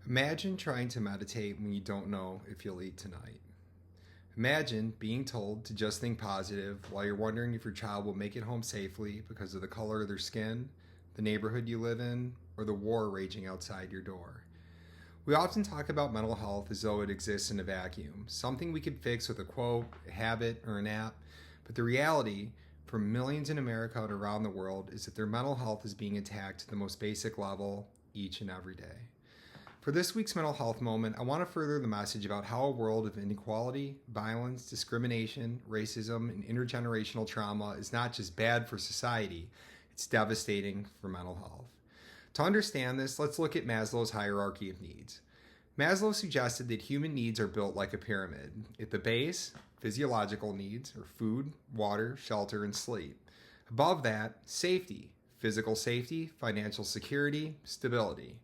Imagine trying to meditate when you don't know if you'll eat tonight. Imagine being told to just think positive while you're wondering if your child will make it home safely because of the color of their skin, the neighborhood you live in, or the war raging outside your door. We often talk about mental health as though it exists in a vacuum, something we could fix with a quote, a habit, or an app. But the reality, for millions in America and around the world, is that their mental health is being attacked to the most basic level each and every day. For this week's mental health moment, I want to further the message about how a world of inequality, violence, discrimination, racism, and intergenerational trauma is not just bad for society, it's devastating for mental health. To understand this, let's look at Maslow's hierarchy of needs. Maslow suggested that human needs are built like a pyramid. At the base, physiological needs are food, water, shelter, and sleep. Above that, safety, physical safety, financial security, stability.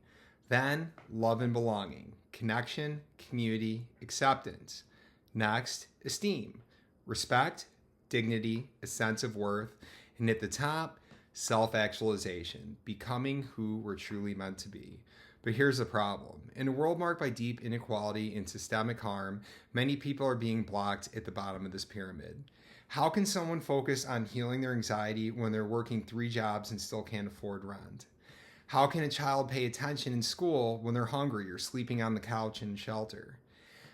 Then, love and belonging, connection, community, acceptance. Next, esteem, respect, dignity, a sense of worth. And at the top, self-actualization, becoming who we're truly meant to be. But here's the problem. In a world marked by deep inequality and systemic harm, many people are being blocked at the bottom of this pyramid. How can someone focus on healing their anxiety when they're working 3 jobs and still can't afford rent? How can a child pay attention in school when they're hungry or sleeping on the couch in shelter?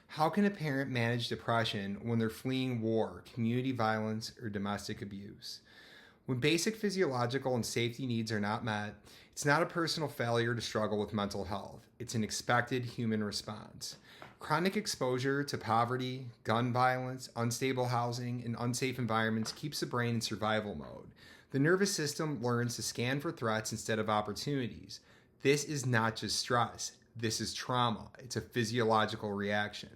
How can a parent manage depression when they're fleeing war, community violence, or domestic abuse? When basic physiological and safety needs are not met, it's not a personal failure to struggle with mental health. It's an expected human response. Chronic exposure to poverty, gun violence, unstable housing, and unsafe environments keeps the brain in survival mode. The nervous system learns to scan for threats instead of opportunities. This is not just stress. This is trauma. It's a physiological reaction.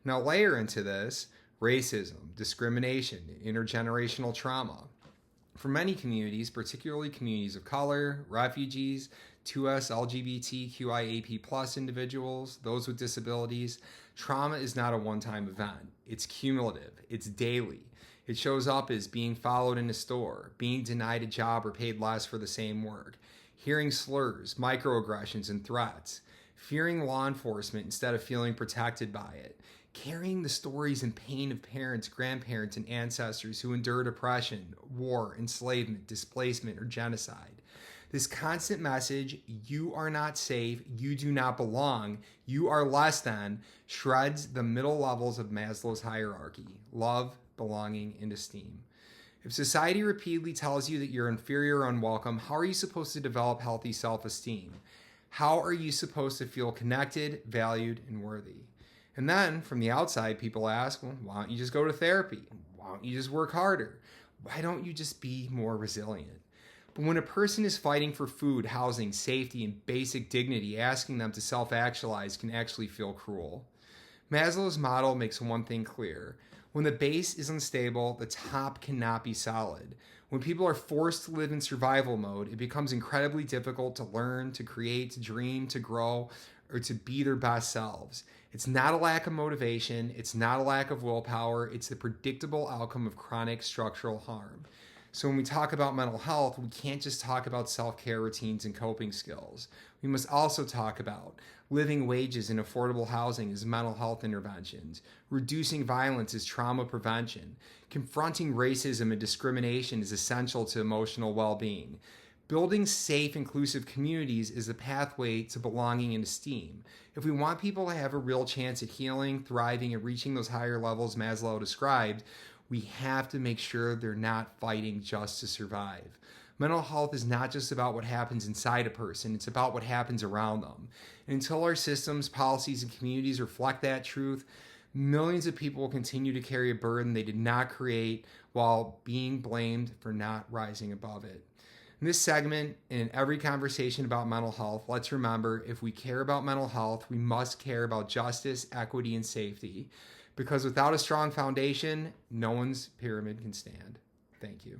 Now layer into this racism, discrimination, intergenerational trauma. For many communities, particularly communities of color, refugees, 2S LGBTQIAP+ individuals, those with disabilities, trauma is not a one-time event. It's cumulative. It's daily. It shows up as being followed in a store, being denied a job or paid less for the same work, hearing slurs, microaggressions, and threats, fearing law enforcement instead of feeling protected by it, carrying the stories and pain of parents, grandparents, and ancestors who endured oppression, war, enslavement, displacement, or genocide. This constant message, you are not safe, you do not belong, you are less than, shreds the middle levels of Maslow's hierarchy: love, belonging, and esteem. If society repeatedly tells you that you're inferior or unwelcome, how are you supposed to develop healthy self-esteem? How are you supposed to feel connected, valued, and worthy? And then, from the outside, people ask, well, why don't you just go to therapy? Why don't you just work harder? Why don't you just be more resilient? But when a person is fighting for food, housing, safety, and basic dignity, asking them to self-actualize can actually feel cruel. Maslow's model makes one thing clear. When the base is unstable, the top cannot be solid. When people are forced to live in survival mode, it becomes incredibly difficult to learn, to create, to dream, to grow, or to be their best selves. It's not a lack of motivation. It's not a lack of willpower. It's the predictable outcome of chronic structural harm. So when we talk about mental health, we can't just talk about self-care routines and coping skills. We must also talk about living wages and affordable housing as mental health interventions, reducing violence as trauma prevention, confronting racism and discrimination is essential to emotional well-being. Building safe, inclusive communities is the pathway to belonging and esteem. If we want people to have a real chance at healing, thriving, and reaching those higher levels Maslow described, we have to make sure they're not fighting just to survive. Mental health is not just about what happens inside a person, it's about what happens around them. And until our systems, policies, and communities reflect that truth, millions of people will continue to carry a burden they did not create while being blamed for not rising above it. In this segment, and in every conversation about mental health, let's remember, if we care about mental health, we must care about justice, equity, and safety. Because without a strong foundation, no one's pyramid can stand. Thank you.